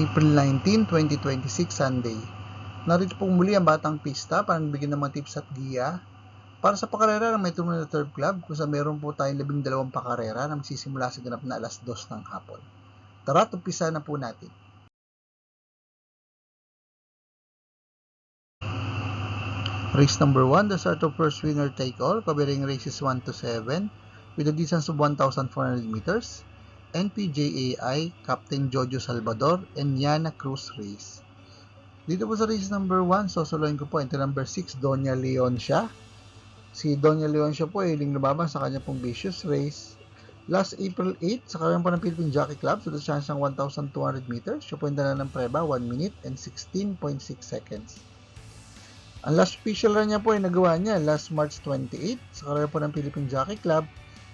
April 19, 2026 Sunday. Narito pong muli ang Batang Pista para nagbigyan ng mga tips at giya para sa pakarera ng Metro Manila Turf Club kung saan meron po tayong 12 pakarera na magsisimula sa ganap na alas 2 ng hapon. Tara, umpisa na po natin. Race number 1, the start of first winner take all, covering races 1 to 7 with a distance of 1,400 meters. NPJAI, Captain Jojo Salvador, and Yana Cruz race. Dito po sa race number 1, sosoloin ko po entry number 6, Doña Leoncia. Si Doña Leoncia po ay hiling lumaban sa kanya pong vicious race. Last April 8, sa karoon po ng Philippine Jockey Club, sa distance ng 1,200 meters, siya po yung dala ng preba, 1 minute and 16.6 seconds. Ang last official run niya po ay nagawa niya last March 28, sa karoon po ng Philippine Jockey Club,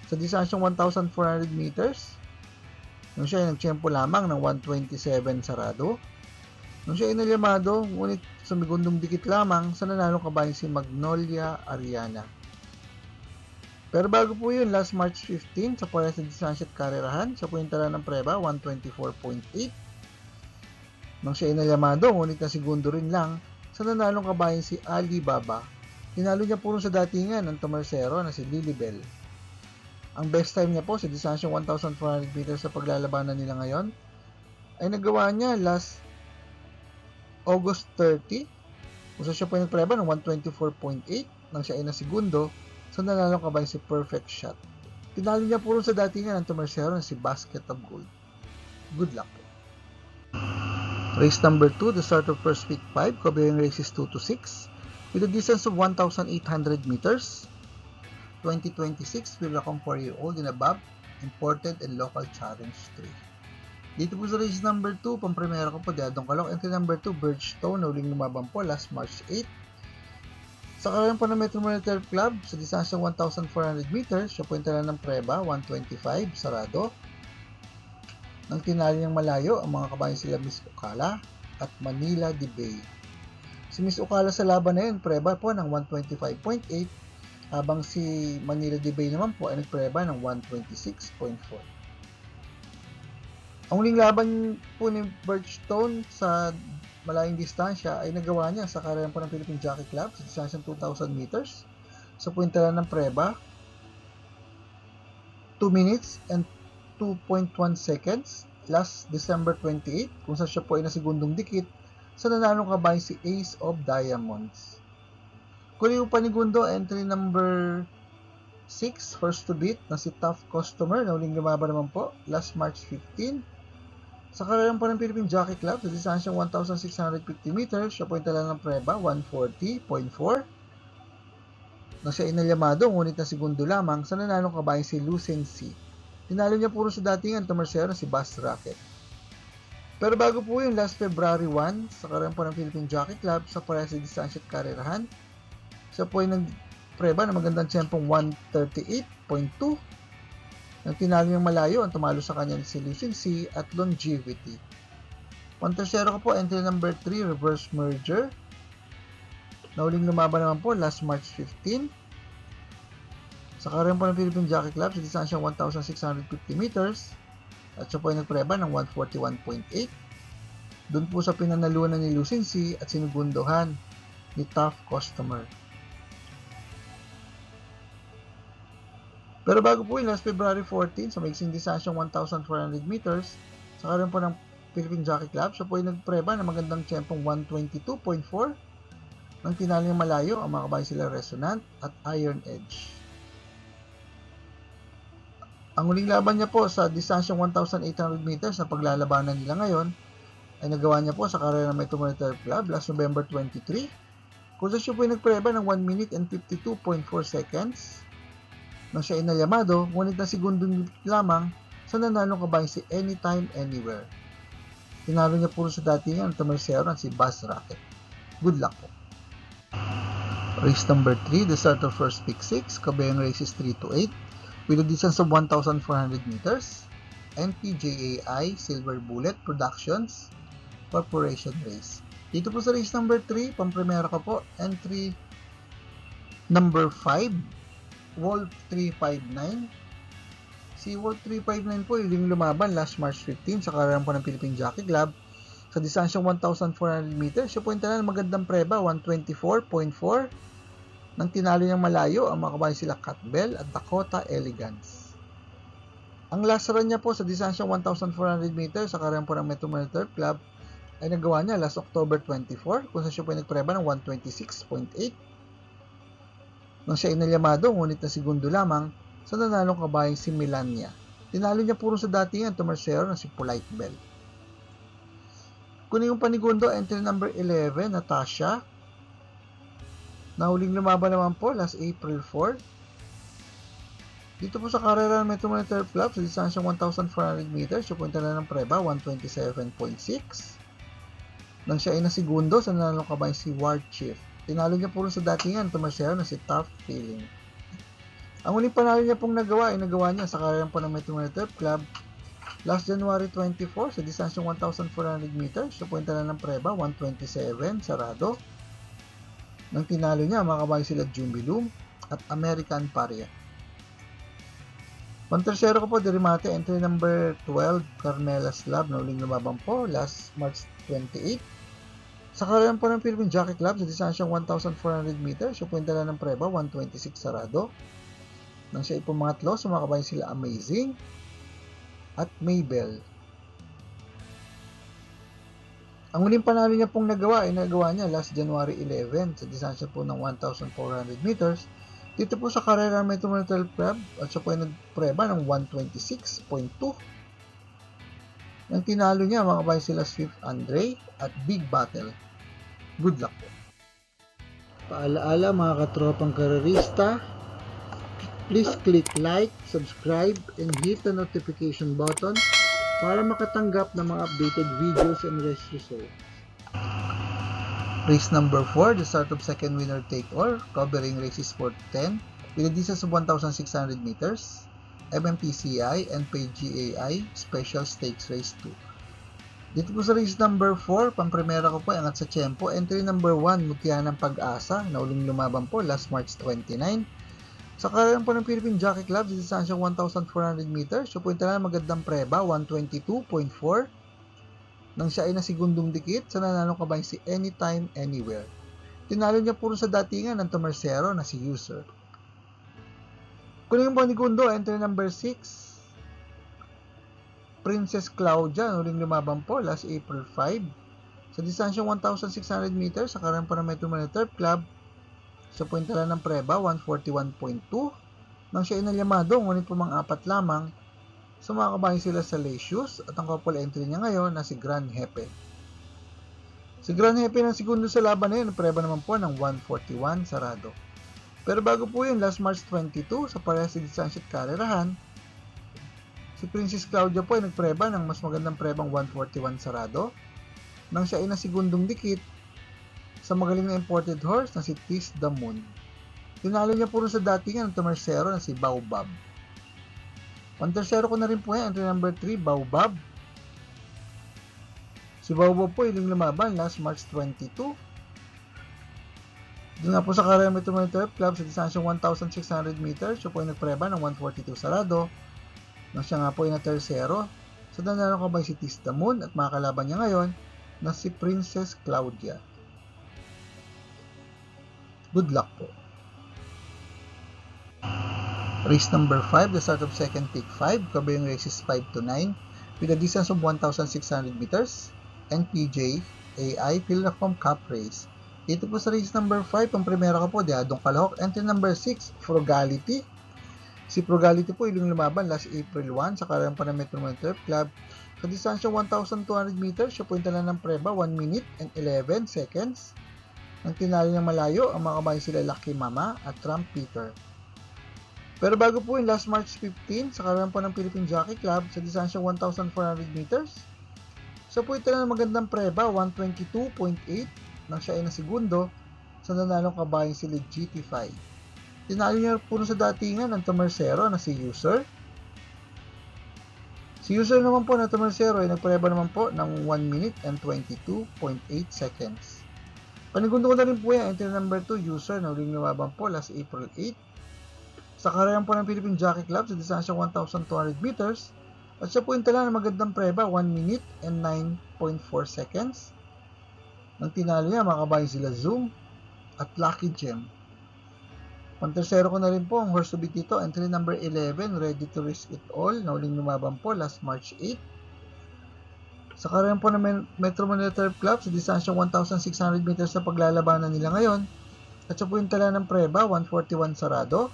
sa distance ng 1,400 meters, nung siya ay nagtiyempo lamang ng 1:27 sarado. Nung siya ay nalyamado, ngunit sa migundong dikit lamang sa nanalong kabayan si Magnolia Ariana. Pero bago po yun, last March 15, sa parehas na distansya at karerahan, sa po yung tala ng preba, 1:24.8. Nung siya ay nalyamado, ngunit na segundo rin lang sa nanalong kabayan si Alibaba. Tinalo niya puro sa datingan ng Tomarcero na si Lilibel. Ang best time niya po sa distansyang 1,400 meters sa paglalabanan nila ngayon ay nagawa niya last August 30. Kung siya po ay nagpreba ng 1:24.8 nang siya ay nasegundo sa nanalong kabayan si Perfect Shot. Tinalo niya puro sa datingan ng Tomarcero na si Basket of Gold. Good luck po. Race number 2, the start of first week 5, covering races 2 to 6 with a distance of 1,800 meters. 2026 Vilacom 4-year-old and above, imported and local challenge 3. Dito po sa race number 2, pampremera ko po, Diadong Kalok. Entry number 2, Birdstone, na uling lumaban po last March 8. Sa karoon po ng Metro Manila Turf Club, sa distansyang 1,400 meters, siya po yung tala ng preba, 1:25, sarado. Nang tinali niyang malayo, ang mga kabayan sila Miss Ocala at Manila de Bay. Si Miss Ocala sa laban na yun, preba po ng 1:25.8, habang si Manila de Bay naman po ay nagpreba ng 1:26.4. Ang uling laban po ni Birdstone sa malayong distansya ay nagawa niya sa karera po ng Philippine Jockey Club sa distansyang 2,000 meters. Sa puwinta ng preba, 2 minutes and 2.1 seconds last December 28, kung saan siya po ay nasigundong dikit sa nanalong kabayan si Ace of Diamonds. Kuliw Panigundo, entry number 6, first to beat na si Tough Customer, na uling lumaban naman po last March 15. Sa karerang po ng Philippine Jockey Club, sa distansyang 1,650 meters, siya po yung tala ng preba, 1:40.4. Nang siya inalyamado, ngunit na segundo lamang sa nanalong kabayan si Lucency. Tinalo niya puro sa datingan Tomarcero si Bass Racket. Pero bago po yung last February 1, sa karerang po ng Philippine Jockey Club, sa parehas na distansya at karerahan, siya po ay nagpreba na magandang tiyempong 1:38.2. Nang tinalo niyang malayo, ang tumalo sa kanya si Lucency at Longevity. 1-3 ko po, entry number 3, Reverse Merger. Nauling lumaban naman po last March 15. Sa karoon po ng Philippine Jockey Club, sa distansyang 1,650 meters, at siya po ay nagpreba ng 1:41.8. Doon po sa pinanalunan ni Lucency at sinugundohan ni Tough Customer. Pero bago po yun, last February 14, sa maiksing distansyang 1,400 meters, sa karoon po ng Philippine Jockey Club, siya po ay nagpreba na magandang tiyempong 1:22.4. Nang tinalo niyang malayo, ang mga kabayan sila Resonant at Iron Edge. Ang uling laban niya po sa distansyang 1,800 meters na paglalabanan nila ngayon, ay nagawa niya po sa karera ng Metro Manila Turf Club last November 23, kung siya po ay nagpreba ng 1 minute and 52.4 seconds. Nang siya ay nalyamado, ngunit na segundong lamang sa nanalong kabayan si Anytime Anywhere. Tinalo niya puro sa datingan ng Tomarcero at si Bass Racket. Good luck po. Race number 3, the start of first week 6, kabayang races 3 to 8 with a distance of 1,400 meters. NPJAI Silver Bullet Productions Corporation race. Dito po sa race number 3, pampremera ko po, entry number 5, Wolf 359. Si Wolf 359 po yung lumaban last March 15 sa karerang po ng Philippine Jockey Club Sa distansyang 1,400 meters, siya po yung tanan ng magandang preba, 124.4. Nang tinalo niyang malayo, ang mga kabayan sila Catbell at Dakota Elegance. Ang last run niya po sa distansyang 1,400 meters sa karera po ng Metro Manila Turf Club ay nagawa niya last October 24, kung saan siya po ay nagpreba ng 126.8. Nang siya ay nalyamado, ngunit na segundo lamang sa nanalong kabayang si Melania. Tinalo niya puro sa datingan tumarsero na si Polite Bell. Kunin yung panigundo, entry number 11, Natasha. Nahuling lumaban naman po last April 4. Dito po sa karera ng Metro Manila Turf Club sa distansyang 1,400 meters, siya punta na ng preba, 127.6. Nang siya ay nasigundo sa nanalong kabayang si War Chief. Tinalo niya puro sa datingan tumarsero na si Tough Feeling. Ang uling panalo niya pong nagawa ay nagawa niya sa karera po ng Metro Manila Turf Club last January 24 sa distansyang 1,400 meters. Siya punta na ng preba, 127, sarado. Nang tinalo niya, mga kabayan sila Jumbilum at American Paria. Pantersero ko po, Dirimate, entry number 12, Carmela's Lab, na uling lumabang po last March 28. Sa karera po ng Philippine Jockey Club sa distansyang 1,400 meters, siya punta na ng preba, 126, sarado. Nang siya ipumangatlo, sa mga kabayan sila Amazing at Maybell. Ang uling panalo niya pong nagawa ay nagawa niya last January 11 sa distansya po ng 1,400 meters. Dito po sa karera ng Metro Manila Turf Club at siya po ay nagpreba ng 126.2. Nang tinalo niya, mga kabayan sila Swift Andre at Big Battle. Good luck po. Paalaala mga katropang karerista, please click like, subscribe, and hit the notification button para makatanggap ng mga updated videos and race results. Race number 4, the start of second winner take all, covering races 4 to 10 with a distance of 1,600 meters, MMTCI and PGAI Special Stakes Race 2. Dito po sa race number 4, pampremera ko po ay angat sa tiyempo. Entry number 1, Mutya ng Pag-asa, na uling lumaban po last March 29. Sa karera po ng Philippine Jockey Club, sa distansyang 1,400 meters, siya po yung tanan magandang preba, 122.4. Nang siya ay nasigundong dikit, sa nanalong kabayang si Anytime, Anywhere. Tinalo niya puro sa datingan ng tumarsero na si User. Kunin yung panigundo, entry number 6, Princess Claudia, na uling lumabang po last April 5. Sa distansyang 1,600 meters, sa karera po ng Metro Manila Turf Club, sa puwintala ng preba, 141.2. Nang siya inalyamado, ngunit po mga apat lamang, sa mga kabayan sila sa Lecious at ang couple entry niya ngayon na si Grand Jefe. Si Grand Jefe ng segundo sa laban na yun, preba naman po ng 141 sarado. Pero bago po yun, last March 22, sa parehas sa distansya at karerahan, si Princess Claudia po ay nagpreba ng mas magandang prebang 141 sarado. Nang siya ay nasigundong dikit sa magaling na imported horse na si Tease the Moon. Tinalo niya puro sa datingan ng tumarsero na si Baobab. Pantersero ko na rin po yan, entry number 3, Baobab. Si Baobab po iling lumaban last March 22. Doon nga po sa karera Metro Manila Turf Club sa distansyang 1,600 meters, siya po ay nagpreba ng 142 sarado. Nang siya nga po ay na tersero, sa nanalo ko ba si Tease the Moon at mga kalaban niya ngayon na si Princess Claudia. Good luck po. Race number 5, the start of second pick 5, kabayang races 5 to 9 with a distance of 1,600 meters, NPJ AI Philracom Cup Race. Dito po sa race number 5, ang primera ko po, Diadong Kalahok. Entry number 6, Frugality. Si Frugality po iling lumaban last April 1 sa karera pa ng Metro Manila Turf Club. Sa distansya 1,200 meters, siya po yung talan ng preba, 1 minute and 11 seconds. Nang tinalo ng malayo, ang mga kabayan sila Lucky Mama at Trump Peter. Pero bago po yung last March 15, sa karera po ng Philippine Jockey Club, sa distansya 1,400 meters, siya po yung talan ng magandang preba, 122.8. Nang siya ay na segundo, sa nanalong kabayan sila GT5. Tinalo niya puno sa datingan ng tumarsero na si User. Si User naman po na tumarsero ay nagpreba naman po ng 1 minute and 22.8 seconds. Panigundo ko na rin po yan, entry number 2, User, na uling lumabang po last April 8. Sa karera po ng Philippine Jockey Club sa distansya 1,200 meters, At siya po yung tala ng magandang preba, 1 minute and 9.4 seconds. Nang tinalo niya, mga kabayan sila Zoom at Lucky Gem. Pantersero ko na rin po ang horse to beat dito, entry number 11, Ready to Risk It All, na uling lumaban po last March 8. Sa karera po ng Metro Manila Turf Club, sa distansyang 1,600 meters na paglalabanan nila ngayon, at siya po yung tala ng preba, 141 sarado.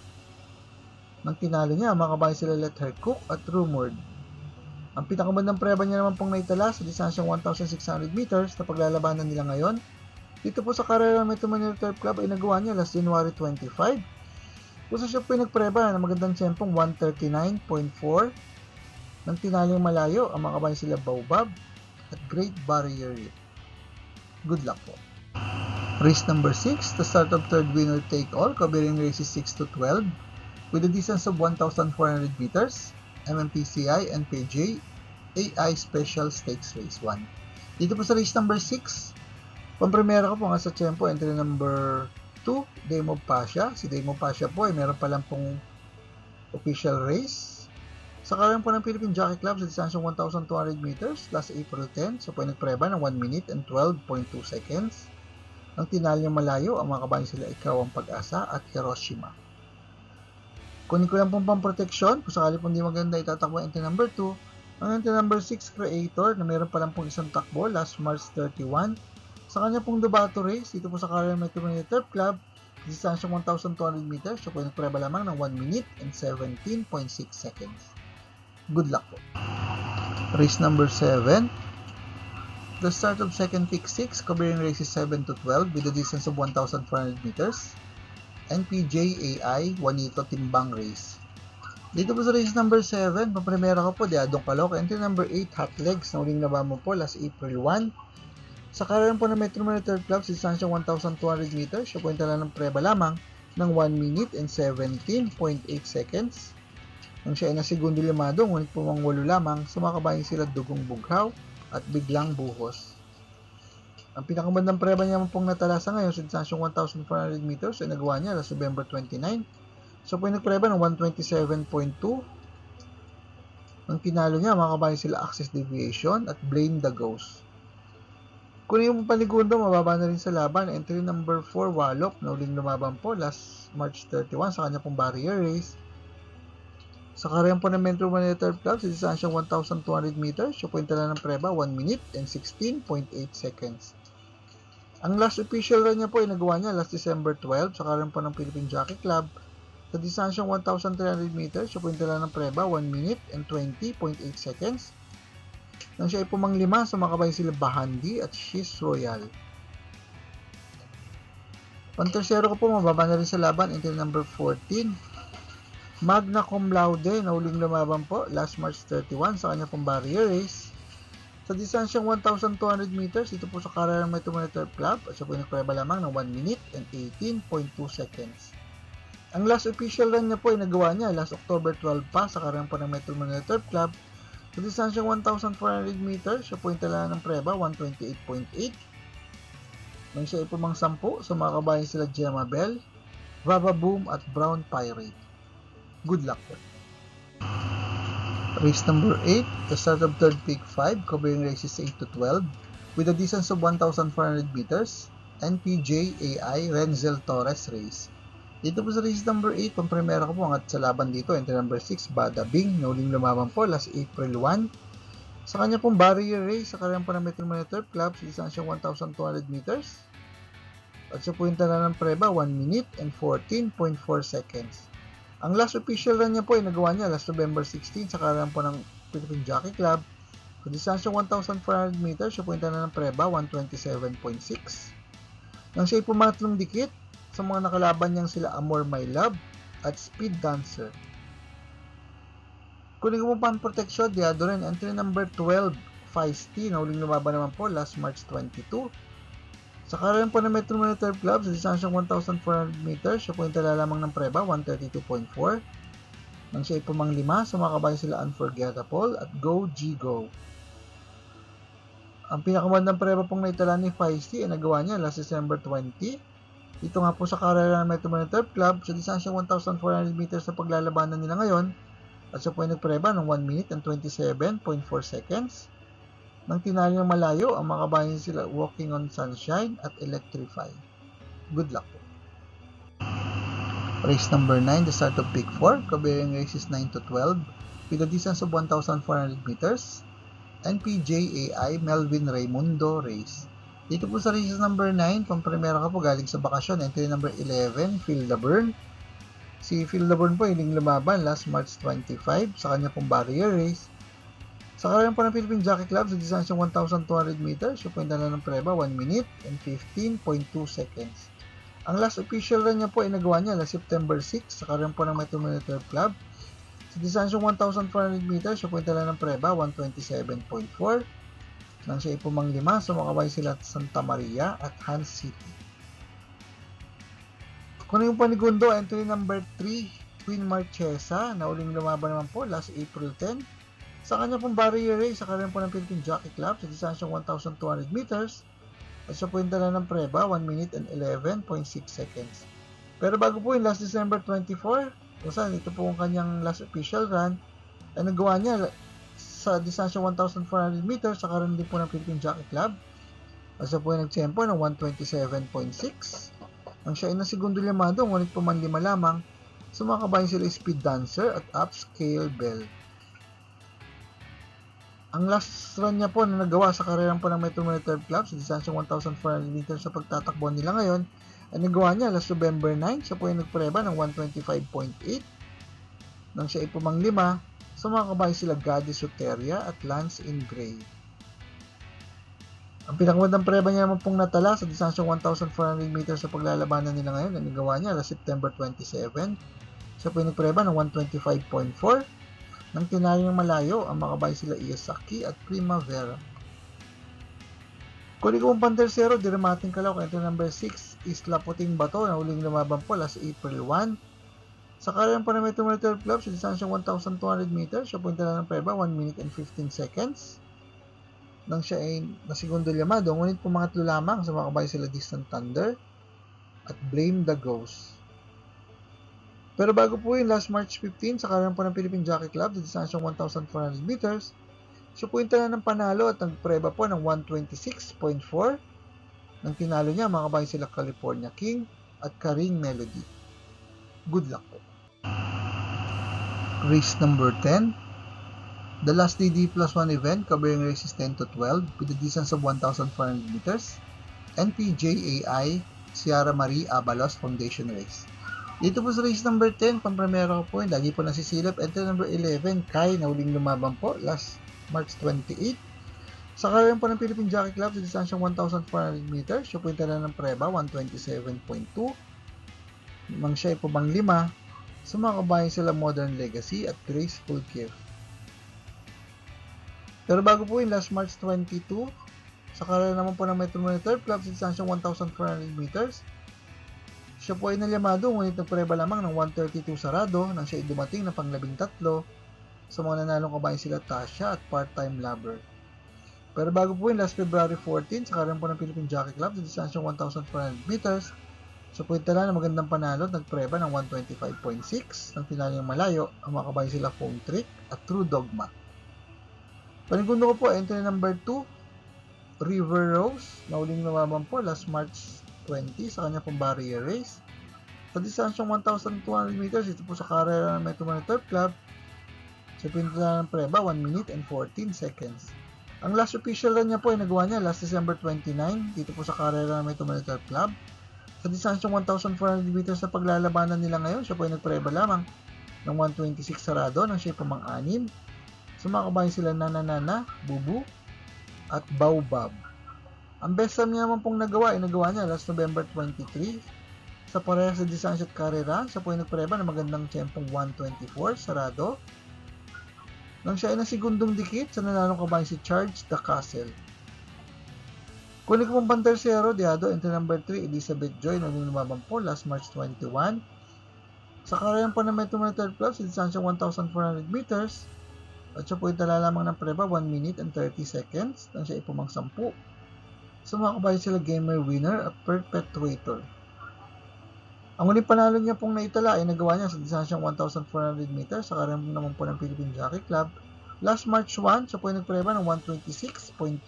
Nang tinalo niya, mga kabayan sila Let Her Cook at Rumored. Ang pinakamagandang preba niya naman pong naitala sa distansyang 1,600 meters na paglalabanan nila ngayon. Dito po sa karera ng Metro Manila Turf Club ay nagawa niya last January 25. Kung siya po yung nagpreba na magandang tiyempong 139.4. Nang tinalo yung malayo, ang mga kabayan sila Baobab at Great Barrier Reef. Good luck po. Race number 6, the start of third winner take all, covering races 6 to 12 with a distance of 1,400 meters, MMPCI and PJ AI Special Stakes Race 1. Dito po sa race number 6, pampremera ko po nga sa tiyempo, entry number 2, Dame of Pasha. Si Dame of Pasha po ay meron pa lang pong official race. Sa karan po ng Philippine Jockey Club sa distansyang 1,200 meters, last April 10, so po ay nagpreba ng 1 minute and 12.2 seconds. Ang tinalo yung malayo, ang mga kabayan sila Ikaw ang Pag-asa at Hiroshima. Kunin ko lang pong pang-protection, kung sakali pong di maganda itatakbo entry number 2, ang entry number 6 Creator na meron pa lang pong isang takbo last March 31. Sa kanya pong Dubato race, dito po sa Carrera Metro Manila Turf Club, distansyang 1,200 meters, so po nagpreba lamang ng 1 minute and 17.6 seconds. Good luck po. Race number 7, the start of second pick 6, covering races 7 to 12 with a distance of 1,400 meters, NPJAI Juanito Timbang Race. Dito po sa race number 7, pampremera ko po, Diadong Calooc, entry number 8, Hot Legs, na uling laban mo po last April 1. Sa karera po ng Metro Manila Turf Club, sa distansyang 1,200 meters, siya po yung tala ng preba lamang ng 1 minute and 17.8 seconds. Nang siya ay nasigundo limado, ngunit pumang 8 lamang, sumakabayan sila Dugong Bughaw at Biglang Buhos. Ang pinakamagandang preba niya pong natala sa ngayon sa distansyang 1,400 meters ay nagawa niya last November 29. So po yung nagpreba ng 127.2. Nang tinalo niya, makabayan sila Access Deviation at Blame the Ghost. Kung yung panigundo, mababa na rin sa laban, entry number 4 Wallop, na uling lumaban po last March 31 sa kanya pong barrier race. Sa karyan po ng Metro Manila Turf Club, sa distansyang 1,200 meters, siya po yung tala ng preba, 1 minute and 16.8 seconds. Ang last official run niya po ay nagawa niya last December 12 sa karyan po ng Philippine Jockey Club. Sa distansyang 1,300 meters, siya po yung tala ng preba, 1 minute and 20.8 seconds. Nang siya ay pumanglima, sumakabayan sila Bahandi at She's Royal. Pantersero ko po, mababa na rin sa laban, entry number 14, Magna Cum Laude, na uling lumaban po last March 31 sa kanya pong barrier race. Sa distansyang 1,200 meters, ito po sa karera ng Metro Manila Turf Club, at siya po nagpreba lamang ng 1 minute and 18.2 seconds. Ang last official run niya po ay nagawa niya last October 12 pa sa karera po ng Metro Manila Turf Club. Sa distansyang 1,400 meters, siya po yung tala ng preba, 128.8. Nang siya ay pumang 10, sa mga kabayan sila Gemma Bell, Vava Boom at Brown Pirate. Good luck po. Race number 8, the start of third pick 5, covering races 8 to 12 with a distance of 1,400 meters, NPJAI Renzel Torres Race. Dito po sa race number 8, pampremera ko po angat sa laban dito, entry number 6, Bada Bing, na uling lumaban po last April 1. Sa kanya pong barrier race, sa karyan po ng Metro Manila Turf Club, sa distansyang 1,200 meters. At siya po yung tala ng preba, 1 minute and 14.4 seconds. Ang last official run niya po ay nagawa niya last November 16 sa karyan po ng Philippine Jockey Club. Sa distansyang 1,400 meters, siya po yung tala ng preba, 127.6. Nang siya ay pumatlong dikit, sa mga nakalaban niyang sila Amor My Love at Speed Dancer. Kunin ko po pang protection, diado rin, entry number 12, Feisty, na uling lumaban naman po last March 22. Sa karyan po ng Metro Manila Turf Club, sa distansyang 1,400 meters, siya po yung tala lamang ng preba, 132.4. Nang siya ay pumanglima, sumakabayan sila Unforgettable at Go G Go. Ang pinakamandang preba pong naitala ni Feisty ay nagawa niya last December 20. Dito nga po sa karera ng Metro Manila Turf Club, sa distansyang 1,400 meters na paglalabanan nila ngayon, at siya po ay nagpreba ng 1 minute and 27.4 seconds. Nang tinalo ng malayo, ang mga kabayan sila Walking on Sunshine at Electrify. Good luck po. Race number 9, the start of Pick 4, covering races 9 to 12 with a distance of 1,400 meters. NPJAI Melvin Raimundo Race. Dito po sa races number 9, pang-primera ka po galing sa bakasyon. Entry number 11, Phil Laburn. Si Phil Laburn po hiling lumaban last March 25 sa kanya pong barrier race. Sa karera po ng Philippine Jockey Club sa distansyang 1,200 meters, siya po yung dala ng preba 1 minute and 15.2 seconds. Ang last official run niya po ay nagawa niya last September 6 sa karera po ng Metro Manila Club. Sa distansyang 1,400 meters, siya po yung dala ng preba 127.4. Nang siya ipumang 5, sumakabay sila at Santa Maria at Hans City. Kung yung panigundo, entry number 3, Queen Marchesa, na uling lumaban naman po last April 10. Sa kanya pong barrier race, sa karera po ng Philippine Jockey Club, sa distansyang 1,200 meters, at siya po yung dala ng preba, 1 minute and 11.6 seconds. Pero bago po yung last December 24, kung saan ito po ang kanyang last official run, ay nagawa niya sa distansyang 1,400 meters, sa karera din po ng Philippine Jockey Club, at siya po yung nagtempo ng 127.6. Ang siya ay na segundo llamado, ngunit po man 5 lamang, sumakabayan sila Speed Dancer at Upscale Bell. Ang last run niya po na nagawa sa karera po ng Metro Manila Third Club sa distansyang 1,400 meters sa pagtatakbuhan nila ngayon ay nagawa niya last November 9. Siya po ay nagpreba ng 125.8. Nang siya ay pumang 5, sumakabay sila Gadi Soteria at Lance in Gray. Ang pinakamagandang preba niya naman pong natala sa distansyang 1,400 meters sa paglalabanan nila ngayon ay nagawa niya last September 27. Siya po ay nagpreba ng 125.4. Nang tinalo ng malayo, ang makabay sila Iyasaki at Primavera. Kung ikaw pang tersero, diramating kalaw kay entry number 6, Isla Puting Bato, na huling lumaban po last April 1. Sa karera po ng Metro Manila Club, sa distansyang 1,200 meters, siya po yung tala ng preba, 1 minute and 15 seconds. Nang siya ay nasigundo llamado, ngunit po mangatlo lamang sa makabay sila Distant Thunder at Blame the Ghost. Pero bago po yung last March 15 sa karera po ng Philippine Jockey Club sa distansyang 1,400 meters, siya po yung tala ng panalo at nagpreba po ng 126.4. Nang tinalo niya, makabay sila California King at Karing Melody. Good luck po. Race number 10, the last DD plus 1 event covering races 10 to 12 with a distance of 1,400 meters, NPJAI Sierra Marie Abalos Foundation Race. Dito po sa race number 10, pang-primera ko po yun, lagi po nasisilap. Entry number 11, Kai, na huling lumaban po last March 28. Sa karera po ng Philippine Jockey Club sa distansyang 1,400 meters, siya po yung tala ng preba, 127.2. Nang siya ay pumang 5, sumakabayan sila Modern Legacy at Graceful Gift. Pero bago po yung last March 22, sa karera naman po ng Metro Manila Third Club sa distansyang 1,400 meters, siya po ay nalyamado, ngunit nagpreba lamang ng 132 sarado nang siya ay dumating na pang-13. Sa mga nanalong kabayan sila Tasha at Part-Time Lover. Pero bago po yung last February 14, sa karera po ng Philippine Jockey Club sa distansyang 1,400 meters, siya po ay tala ng magandang panalo at nagpreba ng 125.6. Nang tinalo yung malayo, ang mga kabayan sila Phone Trick at True Dogma. Panigundo ko po, entry number 2, River Rose, na uling lumaban po last March 20 sa kanya pong barrier race. Sa distansyang 1,200 meters, ito po sa karera ng Metro Manila Turf Club, sa pinitala ng preba, 1 minute and 14 seconds. Ang last official run niya po ay nagawa niya last December 29, dito po sa karera ng Metro Manila Turf Club. Sa distansyang 1,400 meters na paglalabanan nila ngayon, siya po ay nagpreba lamang ng 126 sarado nang siya pumang-6. Sumakabayan sila Nana, Bubu, at Baobab. Ang best time niya naman pong nagawa ay nagawa niya last November 23. Sa parehas sa distansya at karera, siya po ay nagpreba ng magandang tiyempong 124 sarado. Nang siya ay nasigundong dikit sa nanalong kabayan si Charge the Castle. Kunin ko pong pantersero, diado, entry number 3, Elizabeth Joy, na lumaban po last March 21. Sa karera po ng Metro Manila Third Club sa distansya 1,400 meters, at siya po ay tala lamang ng preba 1 minute and 30 seconds nang siya ay pumang 10. Sumakabayan sila Gamer Winner at Perpetuator. Ang uling panalo niya pong naitala ay nagawa niya sa distansyang 1,400 meters sa karera naman po ng Philippine Jockey Club. Last March 1, siya po ay nagpreba ng 126.2.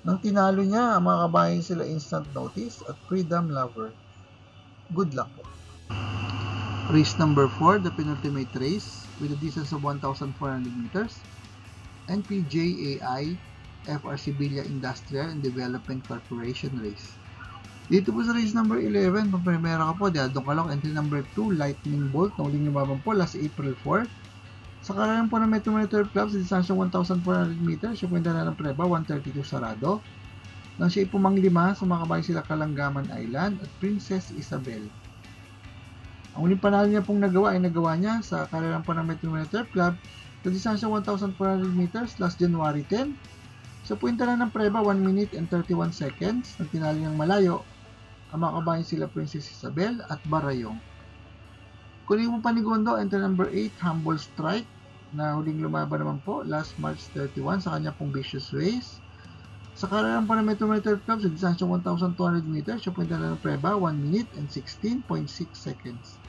Nang tinalo niya, ang mga kabayan sila Instant Notice at Freedom Lover. Good luck po. Race number 4, the penultimate race with a distance of 1,400 meters. NPJAI FRC Villa Industrial and Development Corporation race. Dito po sa race number 11, kung primera ka po, doon ka lang, entry number 2, Lightning Bolt, na uling lumabang po last April 4. Sa karamihan po ng Metro Manila Club, sa distansyang 1,400 meters, siya po yung dala ng preba, 132 sarado. Nang siya ipumanglima, sumakabay sila Kalanggaman Island at Princess Isabel. Ang uling panalo niya pong nagawa ay nagawa niya sa karamihan po ng Metro Manila Club, sa distansyang 1,400 meters, last January 10. Siya po yung dala ng preba, 1 minute and 31 seconds. Nang tinalo niyang malayo, ang mga kabayan sila Princess Isabel at Barayong. Kunin mo Panigundo, enter number 8, Humble Strike, na huling lumaban naman po last March 31 sa kanya pong Vicious Race. Sa karamihan po ng Metro Manila Club, sa distansyang 1,200 meters, siya po yung dala ng preba, 1 minute and 16.6 seconds.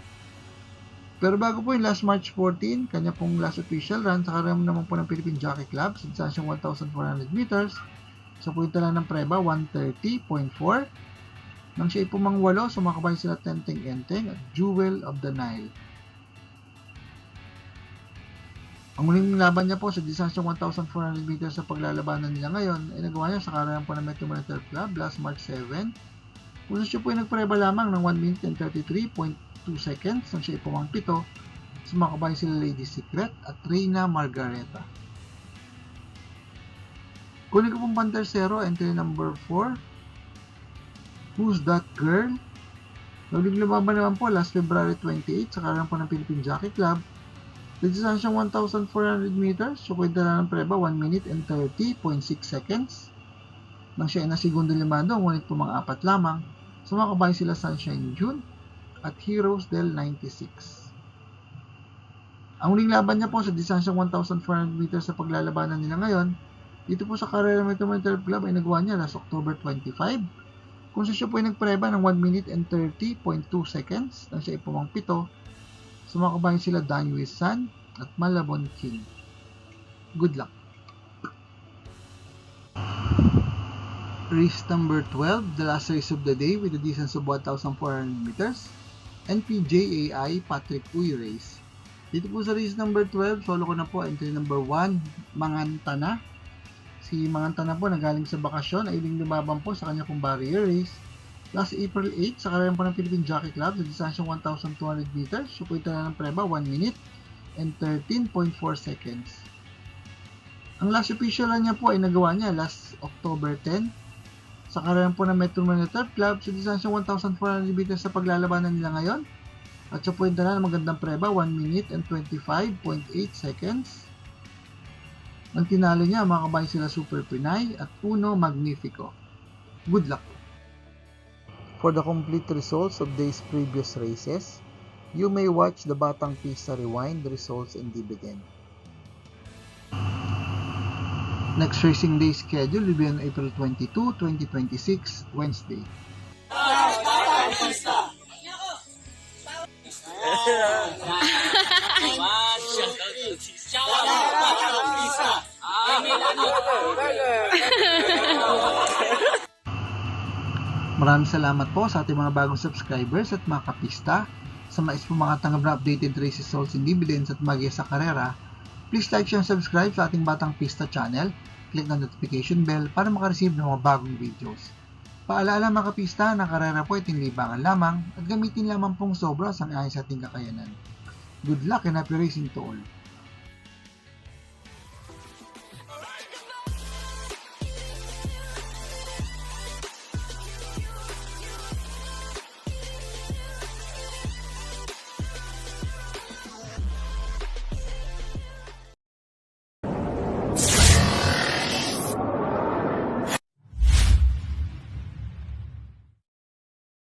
Pero bago po yung last March 14, kanya pong last official run sa karamihan naman po ng Philippine Jockey Club, sa distansyang 1,400 meters, siya po yung dala ng preba, 130.4. Nang siya ipumangwalo, sumakabay sila Tenteng Enteng at Jewel of the Nile. Ang muling laban niya po sa distansyang 1,400 meters sa paglalabanan nila ngayon ay nagawa niya sa karamihan po ng Metro Manila Club last March 7. Kung siya po ay nagpreba lamang ng 1 minute and 33.2 seconds nang siya ipumangpito, sumakabay sila Lady Secret at Reina Margareta. Kunin ko pong pantersero, entry number 4, Who's That Girl? Huling lumaban naman po last February 28 sa karamihan po ng Philippine Jockey Club. Sa distansyang 1,400 meters, siya po yung dala ng preba, 1 minute and 30.6 seconds. Nang siya ay nasigundo limando, ngunit po mga apat lamang, sumakabay sila Sunshine June at Heroes del 96. Ang huling laban niya po sa distansyang 1,400 meters sa paglalabanan nila ngayon, dito po sa Carrera Metro Manila Club ay nagawa niya last October 25. Kung siya po ay nagpreba ng 1 minute and 30.2 seconds nang siya ay pumangpito, sumakabay sila Danwis San at Malabon King. Good luck! Race number 12, the last race of the day with a distance of 1,400 meters. NPJAI Patrick Uy race. Dito po sa race number 12, solo ko na po, entry number 1, Mangantana. Si Mangantana po nagaling sa bakasyon ay huling lumaban po sa kanya pong barrier race. Last April 8 sa karamihan po ng Philippine Jockey Club sa distansyang 1,200 meters. Siya po ito na ng preba, 1 minute and 13.4 seconds. Ang last official niya po ay nagawa niya last October 10 sa karamihan po ng Metro Manila Club sa distansyang 1,400 meters sa paglalabanan nila ngayon. At siya po ito na ng magandang preba, 1 minute and 25.8 seconds. Nang tinalo niya, mga kabayan sila Super Pinay at Uno Magnifico. Good luck! For the complete results of these previous races, you may watch the Batang Pista Rewind results and dividend. Next racing day schedule will be on April 22, 2026, Wednesday. Batang Pista! Maraming salamat po sa ating mga bagong subscribers at mga kapista. Sa mais po mga tanggap na updated race results and dividends at magiya sa karera, please like, share, and subscribe sa ating Batang Pista channel. Click ng notification bell para makareceive ng mga bagong videos. Paalala mga kapista na karera po ay tinlibangan lamang at gamitin lamang pong sobra sa ayon sa ating kakayanan. Good luck and happy racing to all!